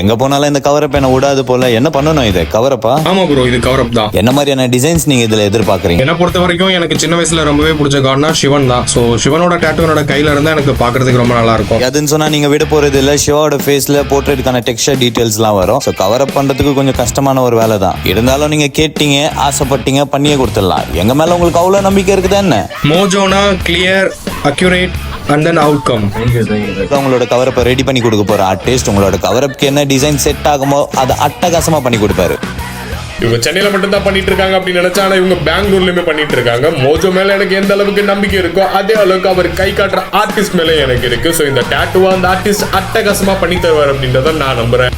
எங்க போனாலும் இந்த கவர் அப் என்ன விடாது போல. என்ன பண்ணணும் இது? கவர் அப்பா? ஆமா ப்ரோ, இது கவர் அப் தான். என்ன மாதிரியான டிசைன்ஸ் நீங்க இதுல எதிர்பார்க்கறீங்க? என்ன பொறுத்த வரைக்கும் எனக்கு சின்ன வயசுல ரொம்பவே பிடிச்ச கார்ட்னா சிவன் தான். ஸோ சிவனோட டேட்டூ என்னோட கையில இருந்தா எனக்கு பாக்குறதுக்கு ரொம்ப நல்லா இருக்கும். அதுன்னு சொன்னா நீங்க விட போறது இல்ல. சிவாவோட ஃபேஸ்ல போர்ட்ரேட்டுக்கான டெக்ஸ்சர் டீடைல்ஸ் எல்லாம் வரும். ஸோ கவர் அப் பண்றதுக்கு கொஞ்சம் கஷ்டமான ஒரு வேலை தான். இருந்தாலும் நீங்க கேட்டீங்க, ஆசைப்பட்டீங்க, பண்ணியே கொடுத்துடலாம். எங்க மேல உங்களுக்கு அவ்வளவு நம்பிக்கை இருக்குதா என்ன? மோஜோனா clear, accurate and then outcome. உங்களோட கவரப்பை ரெடி பண்ணி கொடுக்க போற ஆர்டிஸ்ட் உங்களோட கவரப்புக்கு என்ன டிசைன் செட் ஆகுமோ அதை அட்டகாசமா பண்ணி கொடுப்பாரு. இவங்க சென்னையில மட்டும் தான் பண்ணிட்டு இருக்காங்க அப்படின்னு நினைச்சா, ஆனா இவங்க பெங்களூர்லயுமே பண்ணிட்டு இருக்காங்க. மோஜோ மேல எனக்கு எந்த அளவுக்கு நம்பிக்கை இருக்கோ அதே அளவுக்கு அவர் கை காட்டுற ஆர்டிஸ்ட் மேல எனக்கு இருக்கு. ஸோ இந்த டேட்டுவா அந்த ஆர்டிஸ்ட் அட்டகாசமா பண்ணி தருவார் அப்படின்றத நான் நம்புறேன்.